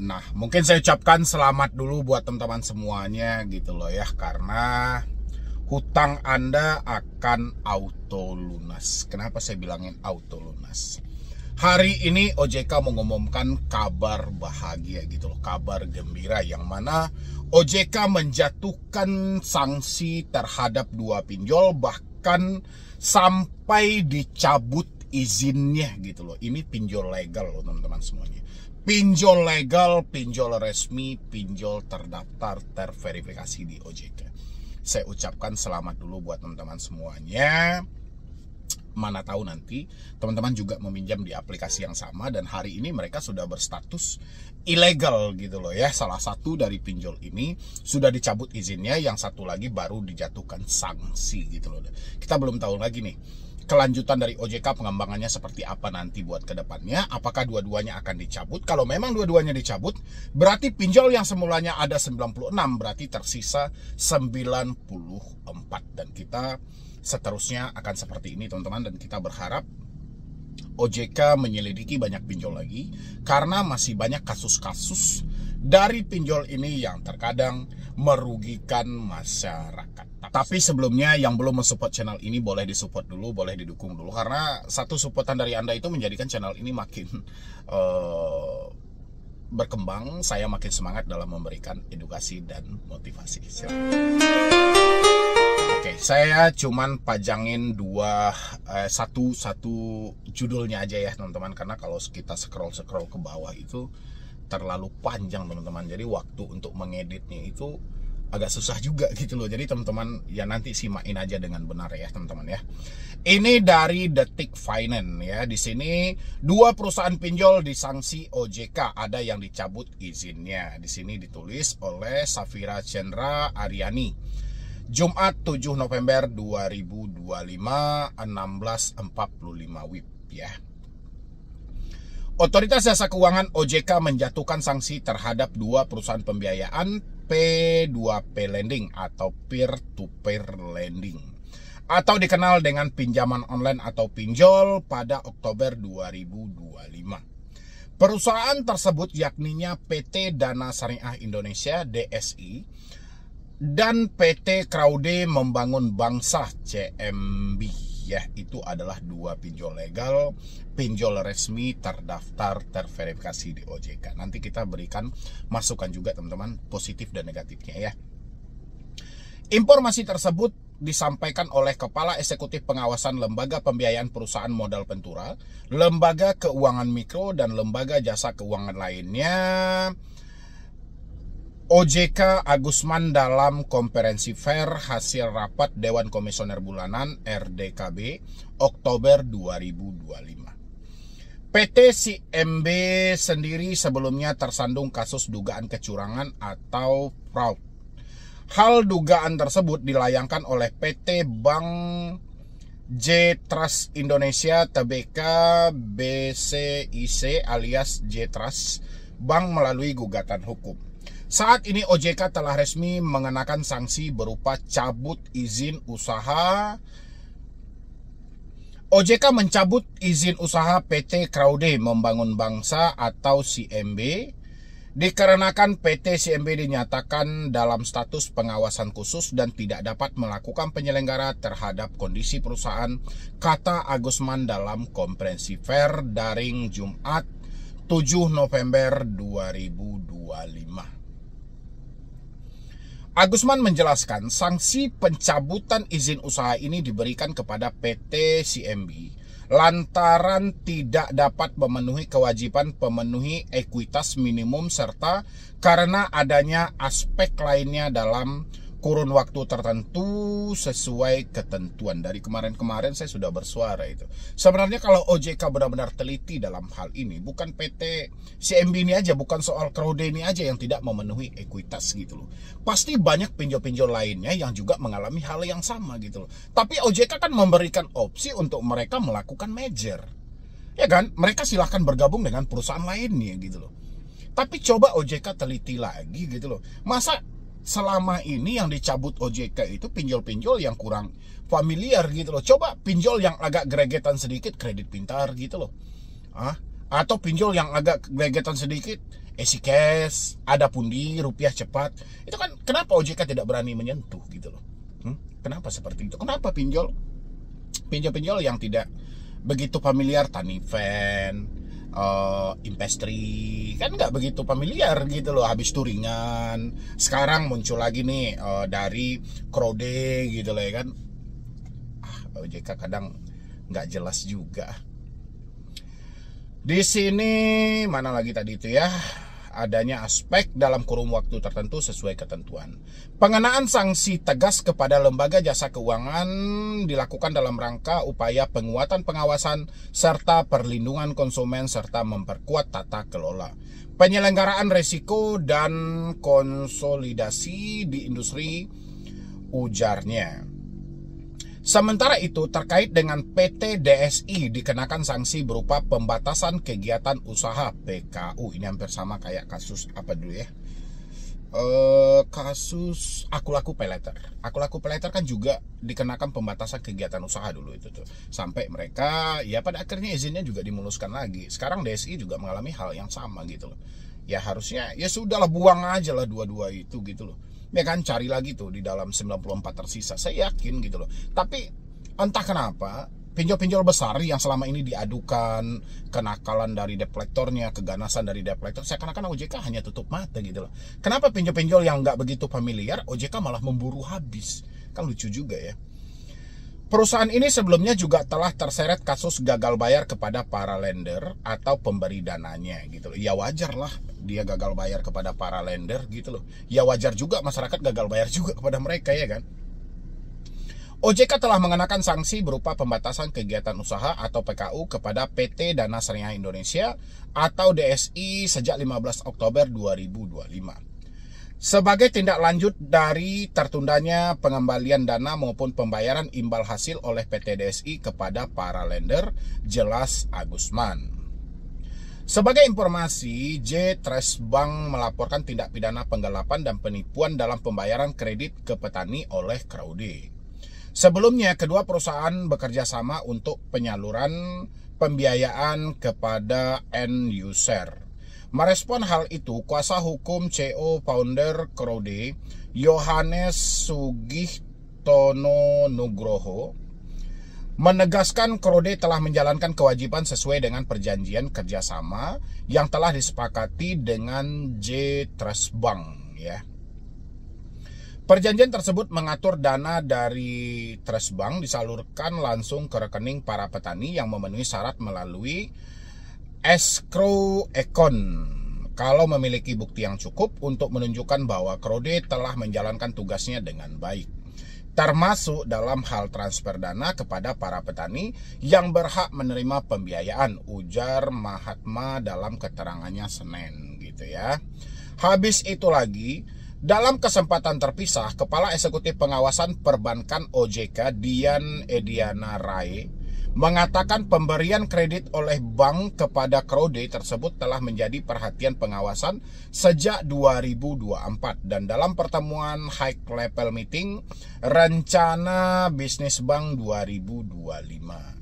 Nah, mungkin saya ucapkan selamat dulu buat teman-teman semuanya gitu loh ya, karena hutang Anda akan auto lunas. Kenapa saya bilangin auto lunas? Hari ini OJK mengumumkan kabar bahagia gitu loh, kabar gembira, yang mana OJK menjatuhkan sanksi terhadap 2 pinjol, bahkan sampai dicabut izinnya gitu loh. Ini pinjol legal loh teman-teman semuanya. Pinjol legal, pinjol resmi, pinjol terdaftar, terverifikasi di OJK. Saya ucapkan selamat dulu buat teman-teman semuanya. Mana tahu nanti teman-teman juga meminjam di aplikasi yang sama, dan hari ini mereka sudah berstatus ilegal gitu loh ya. Salah satu dari pinjol ini sudah dicabut izinnya, yang satu lagi baru dijatuhkan sanksi gitu loh. Kita belum tahu lagi nih kelanjutan dari OJK, pengembangannya seperti apa nanti buat kedepannya. Apakah dua-duanya akan dicabut? Kalau memang dua-duanya dicabut, berarti pinjol yang semulanya ada 96 berarti tersisa 94, dan kita seterusnya akan seperti ini teman-teman. Dan kita berharap OJK menyelidiki banyak pinjol lagi, karena masih banyak kasus-kasus dari pinjol ini yang terkadang merugikan masyarakat. Tapi sebelumnya yang belum mensupport channel ini boleh disupport dulu, boleh didukung dulu, karena satu supportan dari Anda itu menjadikan channel ini makin berkembang. Saya makin semangat dalam memberikan edukasi dan motivasi. Oke, saya cuman pajangin satu judulnya aja ya teman-teman, karena kalau kita scroll ke bawah itu terlalu panjang teman-teman. Jadi waktu untuk mengeditnya itu agak susah juga gitu loh. Jadi teman-teman ya nanti simain aja dengan benar ya teman-teman ya. Ini dari Detik Finance ya. Di sini 2 perusahaan pinjol disanksi OJK, ada yang dicabut izinnya. Di sini ditulis oleh Safira Chandra Aryani. Jumat 7 November 2025 16.45 WIB ya. Otoritas Jasa Keuangan OJK menjatuhkan sanksi terhadap 2 perusahaan pembiayaan P2P Lending atau peer-to-peer lending, atau dikenal dengan pinjaman online atau pinjol, pada Oktober 2025. Perusahaan tersebut yakninya PT Dana Syariah Indonesia DSI dan PT Kraude Membangun Bangsa CMB ya. Itu adalah 2 pinjol legal, pinjol resmi, terdaftar, terverifikasi di OJK. Nanti kita berikan masukan juga teman-teman, positif dan negatifnya ya. Informasi tersebut disampaikan oleh Kepala Eksekutif Pengawasan Lembaga Pembiayaan Perusahaan Modal Ventura, Lembaga Keuangan Mikro, dan Lembaga Jasa Keuangan lainnya OJK Agusman dalam konferensi fair hasil rapat Dewan Komisioner Bulanan RDKB Oktober 2025. PT CMB sendiri sebelumnya tersandung kasus dugaan kecurangan atau fraud. Hal dugaan tersebut dilayangkan oleh PT Bank J Trust Indonesia Tbk BCIC alias J Trust Bank melalui gugatan hukum. Saat ini OJK telah resmi mengenakan sanksi berupa cabut izin usaha. OJK mencabut izin usaha PT Kraude Membangun Bangsa atau CMB dikarenakan PT CMB dinyatakan dalam status pengawasan khusus dan tidak dapat melakukan penyelenggara terhadap kondisi perusahaan, kata Agusman dalam konferensi fair daring Jumat 7 November 2025. Agusman menjelaskan sanksi pencabutan izin usaha ini diberikan kepada PT CMB lantaran tidak dapat memenuhi kewajiban pemenuhi ekuitas minimum serta karena adanya aspek lainnya dalam kurun waktu tertentu sesuai ketentuan. Dari kemarin-kemarin saya sudah bersuara itu. Sebenarnya kalau OJK benar-benar teliti dalam hal ini, bukan PT CMB ini aja, bukan soal Kraude ini aja yang tidak memenuhi ekuitas gitu loh. Pasti banyak pinjol-pinjol lainnya yang juga mengalami hal yang sama gitu loh. Tapi OJK kan memberikan opsi untuk mereka melakukan merger. Ya kan? Mereka silahkan bergabung dengan perusahaan lainnya gitu loh. Tapi coba OJK teliti lagi gitu loh. Masa selama ini yang dicabut OJK itu pinjol-pinjol yang kurang familiar gitu loh. Coba pinjol yang agak gregetan sedikit, kredit pintar gitu loh. Atau pinjol yang agak gregetan sedikit, easy cash, ada pundi, rupiah cepat. Itu kan kenapa OJK tidak berani menyentuh gitu loh. Kenapa seperti itu? Kenapa pinjol-pinjol yang tidak begitu familiar, Taniven, Investri, kan nggak begitu familiar gitu loh. Habis turingan, sekarang muncul lagi nih dari Krode gitu loh ya kan. OJK kadang nggak jelas juga. Di sini mana lagi tadi itu ya, adanya aspek dalam kurun waktu tertentu sesuai ketentuan. Pengenaan sanksi tegas kepada lembaga jasa keuangan dilakukan dalam rangka upaya penguatan pengawasan serta perlindungan konsumen serta memperkuat tata kelola, penyelenggaraan risiko dan konsolidasi di industri, ujarnya. Sementara itu, terkait dengan PT DSI dikenakan sanksi berupa pembatasan kegiatan usaha PKU. Ini hampir sama kayak kasus apa dulu ya? Kasus Aku Laku Paylater. Aku Laku Paylater kan juga dikenakan pembatasan kegiatan usaha dulu itu tuh. Sampai mereka ya pada akhirnya izinnya juga dimuluskan lagi. Sekarang DSI juga mengalami hal yang sama gitu loh. Ya harusnya ya sudahlah, buang aja lah dua-dua itu gitu loh. Ya kan, cari lagi tuh di dalam 94 tersisa. Saya yakin gitu loh. Tapi entah kenapa pinjol-pinjol besar yang selama ini diadukan kenakalan dari debt collectornya, keganasan dari debt collector, seakan-akan OJK hanya tutup mata gitu loh. Kenapa pinjol-pinjol yang nggak begitu familiar OJK malah memburu habis? Kan lucu juga ya. Perusahaan ini sebelumnya juga telah terseret kasus gagal bayar kepada para lender atau pemberi dananya gitu loh. Ya wajar lah dia gagal bayar kepada para lender gitu loh. Ya wajar juga masyarakat gagal bayar juga kepada mereka ya kan. OJK telah mengenakan sanksi berupa pembatasan kegiatan usaha atau PKU kepada PT Dana Syariah Indonesia atau DSI sejak 15 Oktober 2025. Sebagai tindak lanjut dari tertundanya pengembalian dana maupun pembayaran imbal hasil oleh PT DSI kepada para lender, jelas Agusman. Sebagai informasi, J Trust Bank melaporkan tindak pidana penggelapan dan penipuan dalam pembayaran kredit ke petani oleh Kraude. Sebelumnya, kedua perusahaan bekerja sama untuk penyaluran pembiayaan kepada end user. Merespon hal itu, kuasa hukum CEO founder Kraude, Yohanes Sugihtono Nugroho, menegaskan Kraude telah menjalankan kewajiban sesuai dengan perjanjian kerjasama yang telah disepakati dengan J Trust Bank. Ya. Perjanjian tersebut mengatur dana dari Trust Bank disalurkan langsung ke rekening para petani yang memenuhi syarat melalui escrow account kalau memiliki bukti yang cukup untuk menunjukkan bahwa Kraude telah menjalankan tugasnya dengan baik, termasuk dalam hal transfer dana kepada para petani yang berhak menerima pembiayaan, ujar Mahatma dalam keterangannya Senin gitu ya. Habis itu lagi, dalam kesempatan terpisah, Kepala Eksekutif Pengawasan Perbankan OJK Dian Ediana Rai mengatakan pemberian kredit oleh bank kepada Kraude tersebut telah menjadi perhatian pengawasan sejak 2024 dan dalam pertemuan high level meeting rencana bisnis bank 2025.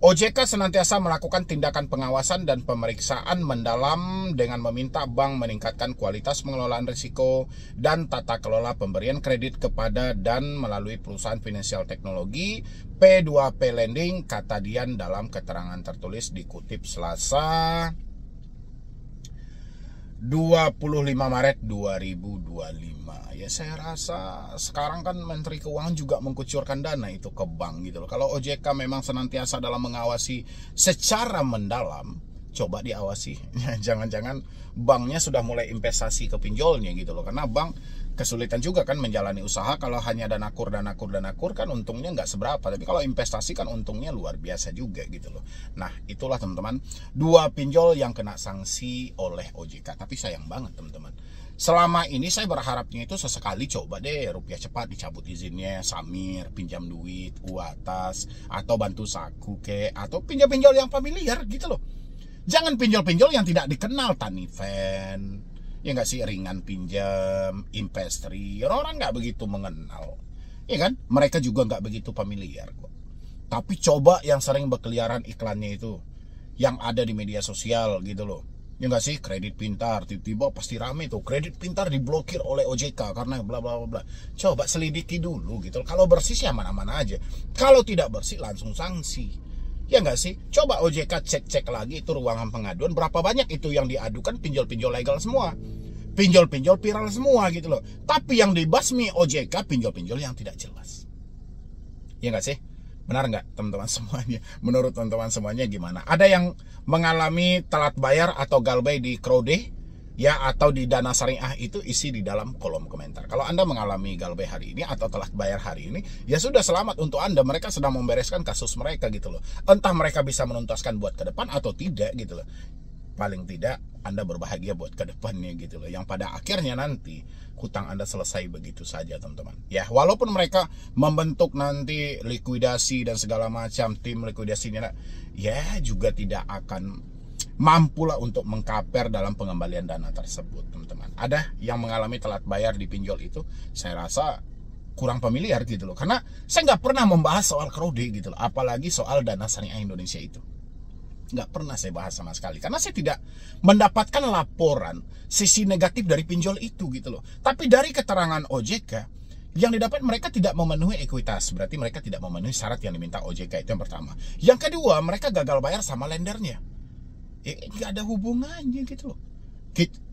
OJK senantiasa melakukan tindakan pengawasan dan pemeriksaan mendalam dengan meminta bank meningkatkan kualitas pengelolaan risiko dan tata kelola pemberian kredit kepada dan melalui perusahaan finansial teknologi P2P Lending, kata Dian dalam keterangan tertulis dikutip Selasa 25 Maret 2025. Ya saya rasa sekarang kan Menteri Keuangan juga mengkucurkan dana itu ke bank gitu loh. Kalau OJK memang senantiasa dalam mengawasi secara mendalam, coba diawasi. Jangan-jangan banknya sudah mulai investasi ke pinjolnya gitu loh. Karena bank kesulitan juga kan menjalani usaha kalau hanya dana kur kan untungnya nggak seberapa. Tapi kalau investasi kan untungnya luar biasa juga gitu loh. Nah itulah teman-teman, dua pinjol yang kena sanksi oleh OJK. Tapi sayang banget teman-teman, selama ini saya berharapnya itu sesekali coba deh rupiah cepat dicabut izinnya, Samir pinjam duit, Uatas, atau bantu saku atau pinjol-pinjol yang familiar gitu loh. Jangan pinjol-pinjol yang tidak dikenal, Taniven, ya nggak sih, ringan pinjam, Investri, orang nggak begitu mengenal, ya kan? Mereka juga nggak begitu familiar kok. Tapi coba yang sering berkeliaran iklannya itu, yang ada di media sosial gitu loh, Ya nggak sih, kredit pintar tiba-tiba pasti rame tuh, kredit pintar diblokir oleh OJK karena bla bla bla bla. Coba selidiki dulu gitu. Kalau bersih sih aman-aman aja. Kalau tidak bersih langsung sanksi. Ya nggak sih? Coba OJK cek lagi itu ruangan pengaduan, berapa banyak itu yang diadukan pinjol-pinjol legal semua. Pinjol-pinjol viral semua gitu loh. Tapi yang dibasmi OJK pinjol-pinjol yang tidak jelas. Ya nggak sih? Benar nggak teman-teman semuanya? Menurut teman-teman semuanya gimana? Ada yang mengalami telat bayar atau galbay di Krode ya, atau di Dana Syariah, itu isi di dalam kolom komentar. Kalau Anda mengalami galbay hari ini atau telat bayar hari ini, ya sudah, selamat untuk Anda. Mereka sedang membereskan kasus mereka gitu loh. Entah mereka bisa menuntaskan buat ke depan atau tidak gitu loh. Paling tidak Anda berbahagia buat ke depannya gitu loh. Yang pada akhirnya nanti hutang Anda selesai begitu saja teman-teman. Ya walaupun mereka membentuk nanti likuidasi dan segala macam tim likuidasinya, ya juga tidak akan mampu lah untuk mengkaper dalam pengembalian dana tersebut teman-teman. Ada yang mengalami telat bayar di pinjol itu, saya rasa kurang familiar gitu loh. Karena saya nggak pernah membahas soal Krode gitu loh. Apalagi soal Dana Syariah Indonesia itu. Nggak pernah saya bahas sama sekali karena saya tidak mendapatkan laporan sisi negatif dari pinjol itu gitu loh. Tapi dari keterangan OJK yang didapat, mereka tidak memenuhi ekuitas, berarti mereka tidak memenuhi syarat yang diminta OJK. Itu yang pertama. Yang kedua, mereka gagal bayar sama lendernya. Nggak ada hubungannya gitu loh.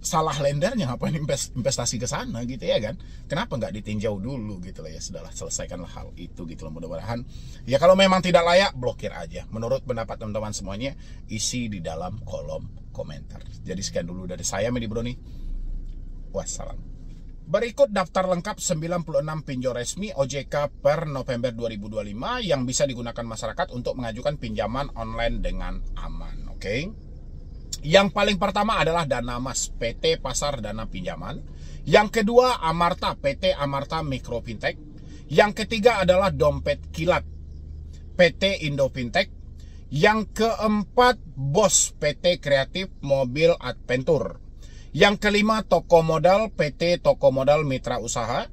Salah lendernya, ngapain investasi ke sana gitu ya kan? Kenapa nggak ditinjau dulu gitu loh? Ya sudahlah, selesaikanlah hal itu gitu loh. Mudah-mudahan ya kalau memang tidak layak, blokir aja. Menurut pendapat teman-teman semuanya, isi di dalam kolom komentar. Jadi sekian dulu dari saya, Medi Broni. Wassalam. Berikut daftar lengkap 96 pinjol resmi OJK per November 2025 yang bisa digunakan masyarakat untuk mengajukan pinjaman online dengan aman. Oke. Yang paling pertama adalah Danamas, PT Pasar Dana Pinjaman. Yang kedua Amarta, PT Amarta Mikro Fintech. Yang ketiga adalah Dompet Kilat, PT Indo Fintech. Yang keempat BOS, PT Kreatif Mobil Adventure. Yang kelima Toko Modal, PT Toko Modal Mitra Usaha.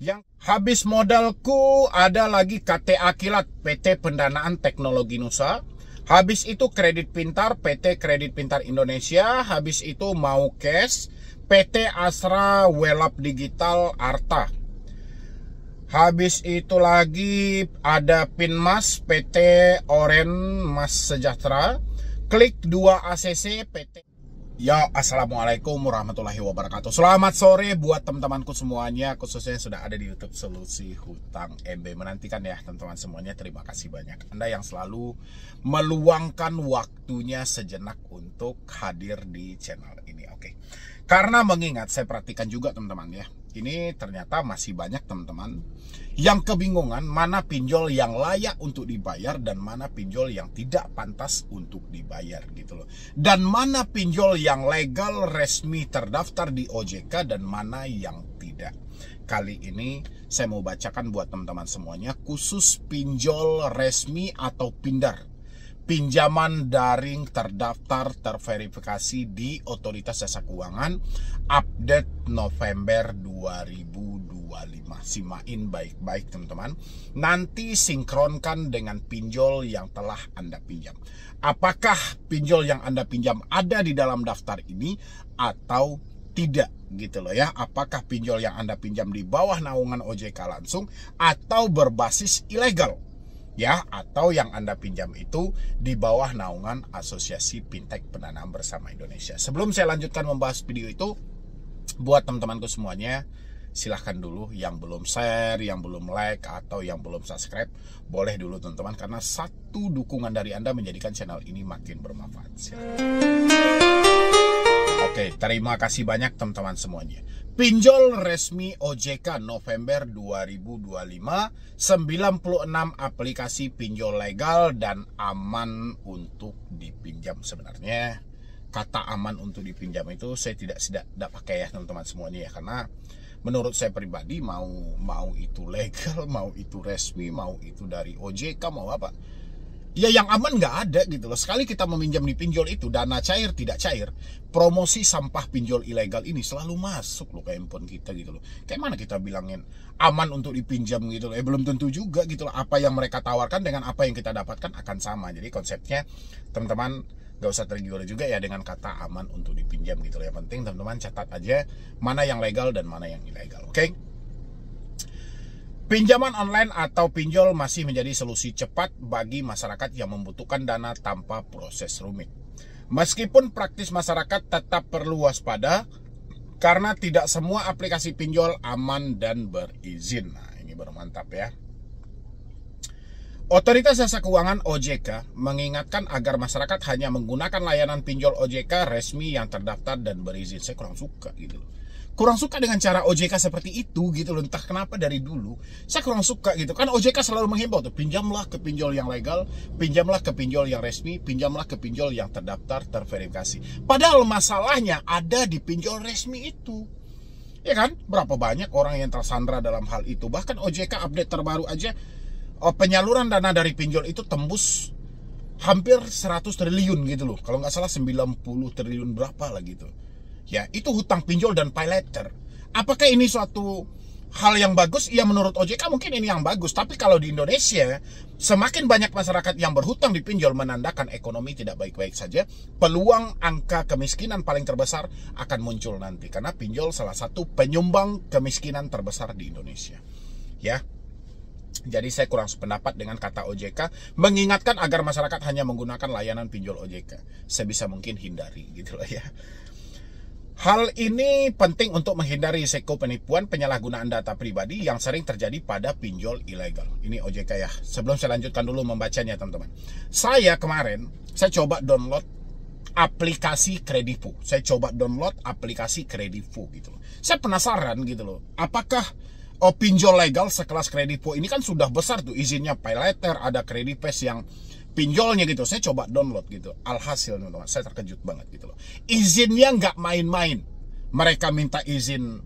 Yang habis modalku ada lagi KTA Kilat, PT Pendanaan Teknologi Nusa. Habis itu Kredit Pintar, PT Kredit Pintar Indonesia. Habis itu Mau Cash, PT Asra Welap Digital Arta. Habis itu lagi ada Pinmas, PT Oren Mas Sejahtera. Klik 2 ACC, PT. Ya, assalamualaikum warahmatullahi wabarakatuh. Selamat sore buat teman-temanku semuanya, khususnya yang sudah ada di YouTube Solusi Hutang MB. Menantikan ya teman-teman semuanya, terima kasih banyak Anda yang selalu meluangkan waktunya sejenak untuk hadir di channel ini. Oke. Karena mengingat, saya perhatikan juga teman-teman ya, ini ternyata masih banyak teman-teman yang kebingungan mana pinjol yang layak untuk dibayar dan mana pinjol yang tidak pantas untuk dibayar gitu loh. Dan mana pinjol yang legal resmi terdaftar di OJK dan mana yang tidak. Kali ini saya mau bacakan buat teman-teman semuanya khusus pinjol resmi atau pindar. Pinjaman daring terdaftar terverifikasi di Otoritas Jasa Keuangan update November 2025. Simain baik-baik teman-teman. Nanti sinkronkan dengan pinjol yang telah Anda pinjam. Apakah pinjol yang Anda pinjam ada di dalam daftar ini atau tidak gitu loh ya. Apakah pinjol yang Anda pinjam di bawah naungan OJK langsung atau berbasis ilegal ya, atau yang Anda pinjam itu di bawah naungan Asosiasi Fintech Pendanaan Bersama Indonesia. Sebelum saya lanjutkan membahas video itu, buat teman-temanku semuanya, silahkan dulu yang belum share, yang belum like, atau yang belum subscribe, boleh dulu teman-teman, karena satu dukungan dari Anda menjadikan channel ini makin bermanfaat. Oke, terima kasih banyak teman-teman semuanya. Pinjol resmi OJK November 2025, 96 aplikasi pinjol legal dan aman untuk dipinjam. Sebenarnya kata aman untuk dipinjam itu saya tidak pakai ya teman-teman semuanya ya, karena menurut saya pribadi mau itu legal, mau itu resmi, mau itu dari OJK, mau apa, ya yang aman nggak ada gitu loh. Sekali kita meminjam di pinjol itu, dana cair tidak cair, promosi sampah pinjol ilegal ini selalu masuk loh ke handphone kita gitu loh. Kayak mana kita bilangin aman untuk dipinjam gitu loh, belum tentu juga gitu loh. Apa yang mereka tawarkan dengan apa yang kita dapatkan akan sama. Jadi konsepnya teman-teman Gak usah tergiur juga ya dengan kata aman untuk dipinjam gitu loh. Yang penting teman-teman catat aja mana yang legal dan mana yang ilegal, oke? Pinjaman online atau pinjol masih menjadi solusi cepat bagi masyarakat yang membutuhkan dana tanpa proses rumit. Meskipun praktis masyarakat tetap perlu waspada karena tidak semua aplikasi pinjol aman dan berizin. Nah, ini baru mantap ya. Otoritas Jasa Keuangan OJK mengingatkan agar masyarakat hanya menggunakan layanan pinjol OJK resmi yang terdaftar dan berizin. Saya kurang suka gitu loh. Kurang suka dengan cara OJK seperti itu gitu loh. Entah kenapa dari dulu saya kurang suka gitu. Kan OJK selalu menghimbau tuh, pinjamlah ke pinjol yang legal, pinjamlah ke pinjol yang resmi, pinjamlah ke pinjol yang terdaftar, terverifikasi. Padahal masalahnya ada di pinjol resmi itu. Ya kan? Berapa banyak orang yang tersandra dalam hal itu. Bahkan OJK update terbaru aja, penyaluran dana dari pinjol itu tembus hampir 100 triliun gitu loh. Kalau nggak salah 90 triliun berapa lah gitu. Ya, itu hutang pinjol dan pay letter. Apakah ini suatu hal yang bagus? Ya, menurut OJK mungkin ini yang bagus. Tapi kalau di Indonesia, semakin banyak masyarakat yang berhutang di pinjol menandakan ekonomi tidak baik-baik saja. Peluang angka kemiskinan paling terbesar akan muncul nanti. Karena pinjol salah satu penyumbang kemiskinan terbesar di Indonesia. Ya. Jadi saya kurang sependapat dengan kata OJK mengingatkan agar masyarakat hanya menggunakan layanan pinjol OJK. Sebisa mungkin hindari gitu loh ya. Hal ini penting untuk menghindari risiko penipuan penyalahgunaan data pribadi yang sering terjadi pada pinjol ilegal. Ini OJK ya. Sebelum saya lanjutkan dulu membacanya teman-teman. Saya kemarin coba download aplikasi Kredivo. Saya coba download aplikasi Kredivo gitu loh. Saya penasaran gitu loh. Apakah pinjol legal sekelas Kredivo ini kan sudah besar tuh izinnya, pay letter, ada Kredipes yang pinjolnya gitu. Saya coba download gitu. Alhasil teman-teman, saya terkejut banget gitu loh. Izinnya nggak main-main. Mereka minta izin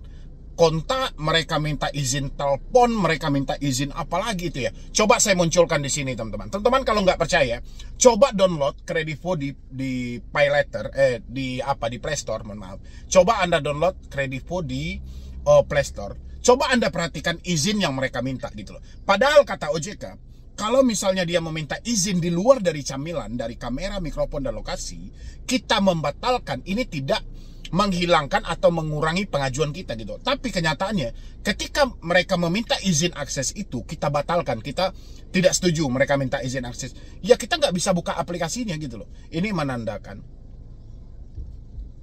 kontak, mereka minta izin telepon, mereka minta izin apa lagi itu ya. Coba saya munculkan di sini teman-teman. Teman-teman kalau nggak percaya, coba download Kredivo di pay letter, di Play Store, mohon maaf. Coba Anda download Kredivo di Play Store. Coba Anda perhatikan izin yang mereka minta gitu loh. Padahal kata OJK, kalau misalnya dia meminta izin di luar dari camilan, dari kamera, mikrofon, dan lokasi, kita membatalkan. Ini tidak menghilangkan atau mengurangi pengajuan kita gitu. Tapi kenyataannya, ketika mereka meminta izin akses itu, kita batalkan. Kita tidak setuju mereka minta izin akses. Ya kita nggak bisa buka aplikasinya gitu loh. Ini menandakan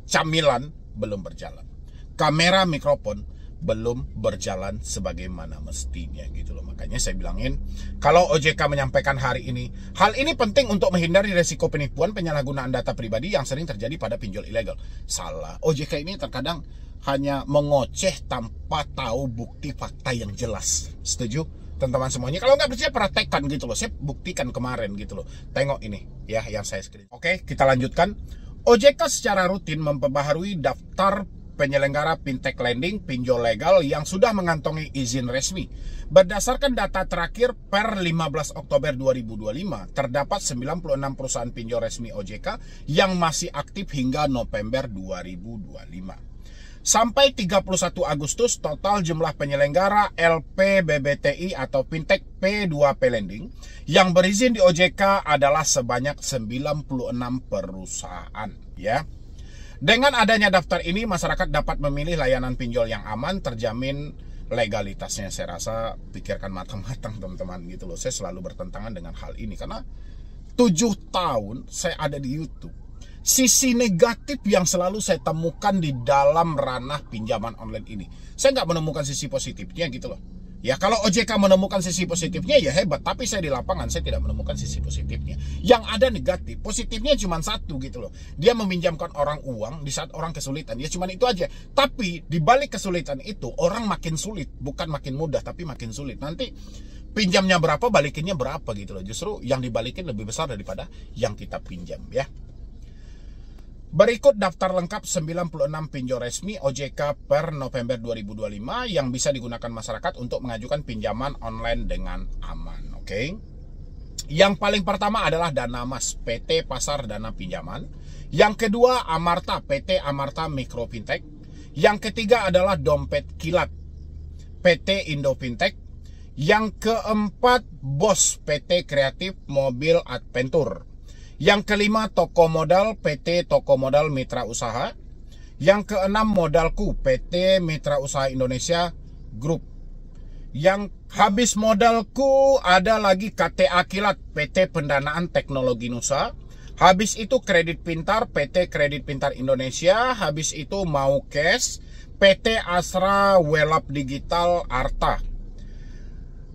camilan belum berjalan. Kamera, mikrofon belum berjalan sebagaimana mestinya gitu loh. Makanya saya bilangin, kalau OJK menyampaikan hari ini, hal ini penting untuk menghindari resiko penipuan penyalahgunaan data pribadi yang sering terjadi pada pinjol ilegal. Salah. OJK ini terkadang hanya mengoceh tanpa tahu bukti fakta yang jelas. Setuju? Teman-teman semuanya, kalau nggak percaya praktekkan gitu loh. Saya buktikan kemarin gitu loh. Tengok ini ya yang saya screen. Oke, kita lanjutkan. OJK secara rutin memperbaharui daftar penyelenggara fintech lending pinjol legal yang sudah mengantongi izin resmi. Berdasarkan data terakhir per 15 Oktober 2025, terdapat 96 perusahaan pinjol resmi OJK yang masih aktif hingga November 2025. Sampai 31 Agustus, total jumlah penyelenggara LPBBTI atau Fintech P2P Lending yang berizin di OJK adalah sebanyak 96 perusahaan ya. Dengan adanya daftar ini, masyarakat dapat memilih layanan pinjol yang aman, terjamin legalitasnya. Saya rasa pikirkan matang-matang teman-teman gitu loh. Saya selalu bertentangan dengan hal ini karena 7 tahun saya ada di YouTube. Sisi negatif yang selalu saya temukan di dalam ranah pinjaman online ini, saya nggak menemukan sisi positifnya gitu loh. Ya kalau OJK menemukan sisi positifnya ya hebat, tapi saya di lapangan saya tidak menemukan sisi positifnya. Yang ada negatif, positifnya cuma satu gitu loh. Dia meminjamkan orang uang di saat orang kesulitan, ya cuma itu aja. Tapi di balik kesulitan itu orang makin sulit, bukan makin mudah tapi makin sulit. Nanti pinjamnya berapa, balikinnya berapa gitu loh. Justru yang dibalikin lebih besar daripada yang kita pinjam ya. Berikut daftar lengkap 96 pinjol resmi OJK per November 2025 yang bisa digunakan masyarakat untuk mengajukan pinjaman online dengan aman. Oke. Yang paling pertama adalah Danamas, PT Pasar Dana Pinjaman. Yang kedua Amarta, PT Amarta Mikro Fintech. Yang ketiga adalah Dompet Kilat, PT Indo Fintech. Yang keempat BOS, PT Kreatif Mobil Adventure. Yang kelima, toko modal PT Toko Modal Mitra Usaha. Yang keenam, modalku PT Mitra Usaha Indonesia Group. Yang habis modalku ada lagi KTA Kilat PT Pendanaan Teknologi Nusa. Habis itu Kredit Pintar PT Kredit Pintar Indonesia. Habis itu mau cash PT Asra Welap Digital Arta.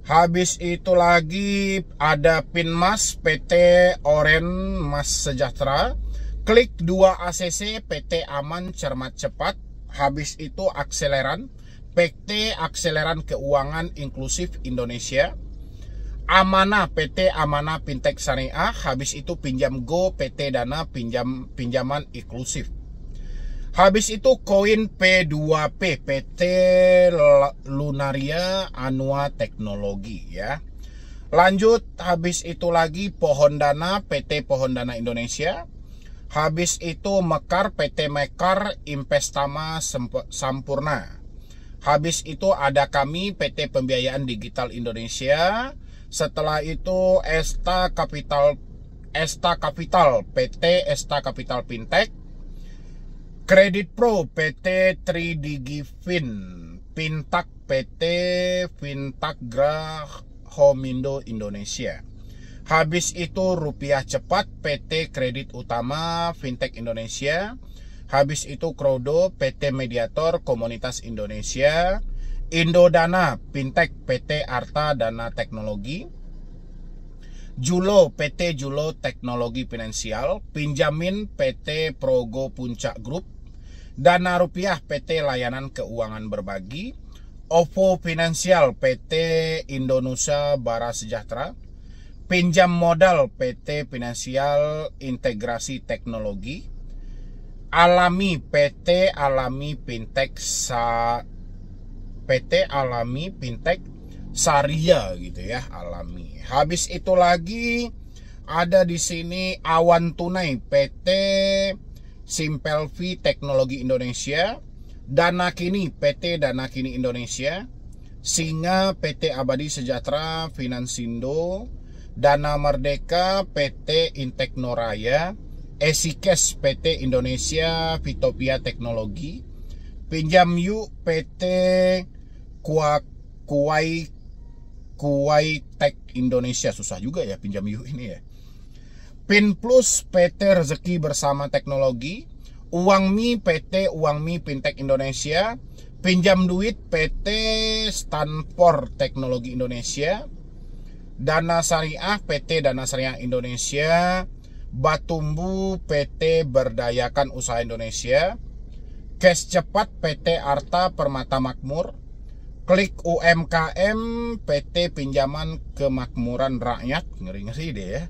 Habis itu lagi ada Pinmas PT Oren Mas Sejahtera. Klik 2 ACC PT Aman Cermat Cepat. Habis itu Akseleran PT Akseleran Keuangan Inklusif Indonesia. Amanah PT Amanah Fintech Syariah. Habis itu Pinjam Go PT Dana Pinjaman Inklusif. Habis itu Koin P2P PT Lunaria Anua Teknologi ya. Lanjut, habis itu lagi Pohon Dana PT Pohon Dana Indonesia. Habis itu Mekar PT Mekar Investama Sampurna. Habis itu ada kami PT Pembiayaan Digital Indonesia. Setelah itu Esta Capital PT Esta Capital Fintech. Kredit Pro PT Tridigifin, Pintak PT Fintagra Homindo Indonesia. Habis itu Rupiah Cepat PT Kredit Utama Fintech Indonesia. Habis itu Krodo PT Mediator Komunitas Indonesia. Indodana Fintech PT Arta Dana Teknologi. Julo PT Julo Teknologi Finansial. Pinjamin PT Progo Puncak Group. Dana Rupiah PT Layanan Keuangan Berbagi. OVO Finansial PT Indonesia Bara Sejahtera. Pinjam Modal PT Finansial Integrasi Teknologi. Alami PT Alami Fintech PT Alami Fintech Saria gitu ya, Alami. Habis itu lagi ada di sini Awan Tunai PT Simpelvi Teknologi Indonesia. Dana Kini PT Dana Kini Indonesia. Singa PT Abadi Sejahtera Finansindo. Dana Merdeka PT Inteknoraya. Esikes PT Indonesia Vitopia Teknologi. Pinjam Yuk PT Kuwai Tech Indonesia. Susah juga ya Pinjam Yuk ini ya. Pin Plus PT Rezeki Bersama Teknologi. Uangmi PT Uangmi Fintech Indonesia. Pinjam Duit PT Stanford Teknologi Indonesia. Dana Syariah PT Dana Syariah Indonesia. Batumbu PT Berdayakan Usaha Indonesia. Cash Cepat PT Arta Permata Makmur. Klik UMKM PT Pinjaman Kemakmuran Rakyat. Ngeri-ngeri deh ya.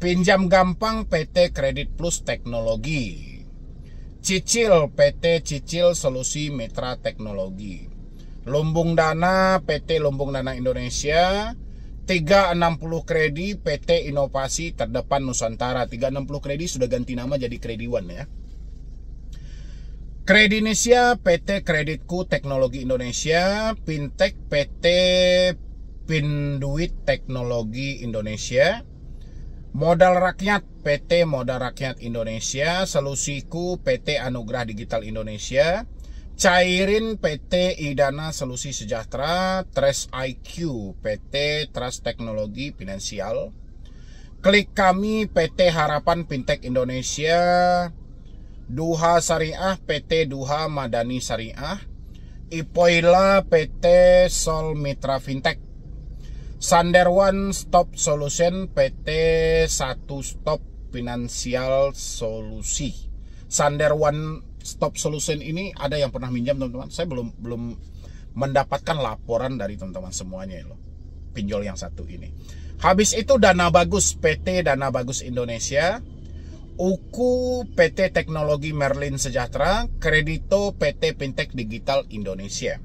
Pinjam Gampang PT Kredit Plus Teknologi. Cicil PT Cicil Solusi Mitra Teknologi. Lumbung Dana PT Lumbung Dana Indonesia. 360 Kredi PT Inovasi Terdepan Nusantara. 360 Kredi sudah ganti nama jadi Krediwan ya. Kredinesia PT Kreditku Teknologi Indonesia. Fintech PT Pinduit Teknologi Indonesia. Modal Rakyat PT Modal Rakyat Indonesia. Solusiku PT Anugerah Digital Indonesia. Cairin PT Idana Solusi Sejahtera. Trust IQ PT Trust Teknologi Finansial. Klik Kami PT Harapan Fintech Indonesia. Duha Syariah PT Duha Madani Syariah. Ipoila PT Sol Mitra Fintech. Sander One Stop Solution PT Satu Stop Finansial Solusi. Sander One Stop Solution ini ada yang pernah minjam teman-teman. Saya belum mendapatkan laporan dari teman-teman semuanya loh. Pinjol yang satu ini. Habis itu Dana Bagus PT Dana Bagus Indonesia. UKU PT Teknologi Merlin Sejahtera. Kredito PT Fintech Digital Indonesia.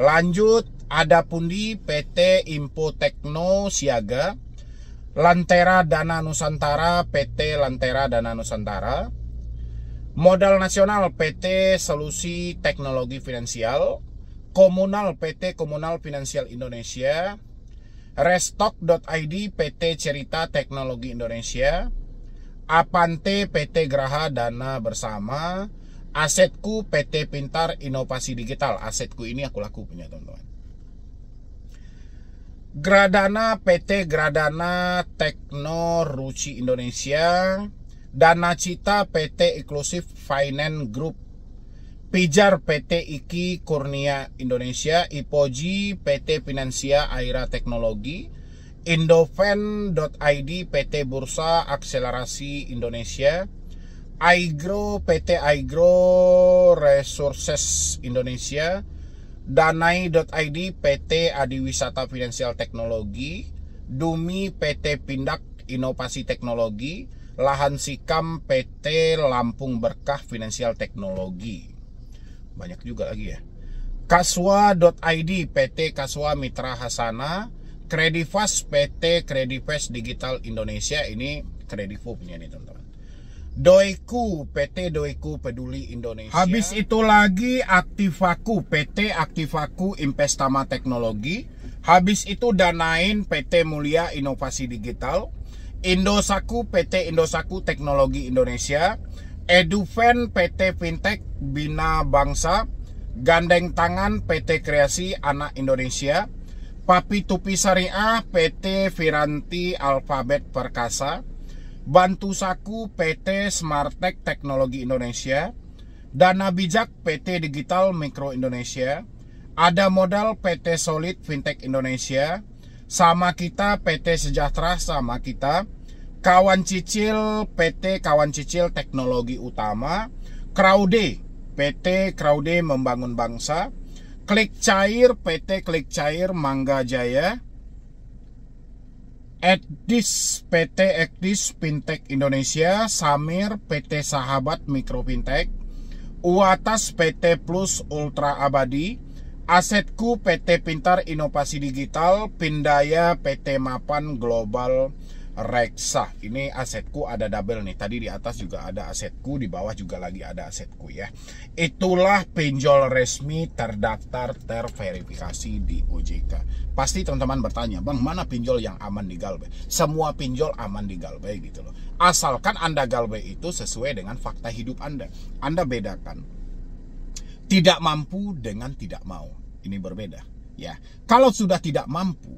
Lanjut ada Pundi PT Info Tekno Siaga. Lantera Dana Nusantara PT Lantera Dana Nusantara. Modal Nasional PT Solusi Teknologi Finansial. Komunal PT Komunal Finansial Indonesia. Restock.id PT Cerita Teknologi Indonesia. Apante PT Graha Dana Bersama, Asetku PT Pintar Inovasi Digital. Asetku ini aku laku punya teman-teman. Gradana PT Gradana Tekno Ruci Indonesia, Dana Cita PT Inclusive Finance Group, Pijar PT Iki Kurnia Indonesia, Ipoji PT Finansia Aira Teknologi, Indoven.id PT Bursa Akselerasi Indonesia, Aigro PT Aigro Resources Indonesia, Danai.id PT Adiwisata Finansial Teknologi, Dumi PT Pindak Inovasi Teknologi, Lahan Sikam PT Lampung Berkah Finansial Teknologi. Banyak juga lagi ya. Kaswa.id PT Kaswa Mitra Hasana, Kredivas PT Kredivas Digital Indonesia, ini Kredivo punya nih teman-teman. Doiku PT Doiku Peduli Indonesia. Habis itu lagi Aktivaku PT Aktivaku Investama Teknologi. Habis itu Danain PT Mulia Inovasi Digital, Indosaku PT Indosaku Teknologi Indonesia, Eduven PT Fintech Bina Bangsa, Gandeng Tangan PT Kreasi Anak Indonesia, Papi Tupi Syariah PT Viranti Alfabet Perkasa, Bantu Saku PT Smartech Teknologi Indonesia, Dana Bijak PT Digital Mikro Indonesia, Ada Modal PT Solid Fintech Indonesia, Sama Kita PT Sejahtera Sama Kita, Kawan Cicil PT Kawan Cicil Teknologi Utama, Kraude PT Kraude Membangun Bangsa, Klik Cair PT Klik Cair Mangga Jaya, Edis PT Edis Fintech Indonesia, Samir PT Sahabat Mikro Fintech, Uatas PT Plus Ultra Abadi, Asetku PT Pintar Inovasi Digital, Pindaya PT Mapan Global Reksa. Ini asetku ada double nih. Tadi di atas juga ada asetku, di bawah juga lagi ada asetku ya. Itulah pinjol resmi terdaftar terverifikasi di OJK. Pasti teman-teman bertanya, Bang, mana pinjol yang aman di Galbay? Semua pinjol aman di Galbay gitu loh. Asalkan Anda Galbay itu sesuai dengan fakta hidup Anda. Anda bedakan tidak mampu dengan tidak mau. Ini berbeda ya. Kalau sudah tidak mampu,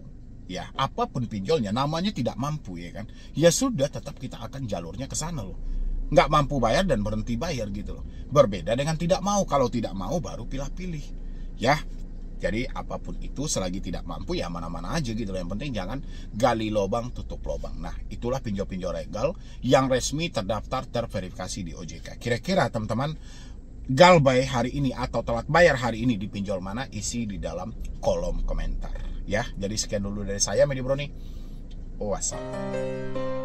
ya apapun pinjolnya namanya tidak mampu ya kan, ya sudah tetap kita akan jalurnya ke sana loh. Nggak mampu bayar dan berhenti bayar gitu loh. Berbeda dengan tidak mau. Kalau tidak mau baru pilih-pilih ya. Jadi apapun itu selagi tidak mampu ya mana-mana aja gitu loh. Yang penting jangan gali lubang tutup lubang. Nah itulah pinjol-pinjol legal yang resmi terdaftar terverifikasi di OJK. Kira-kira teman-teman Galbay hari ini atau telat bayar hari ini di pinjol mana, isi di dalam kolom komentar ya. Jadi sekian dulu dari saya, Medi Broni. Wassalam.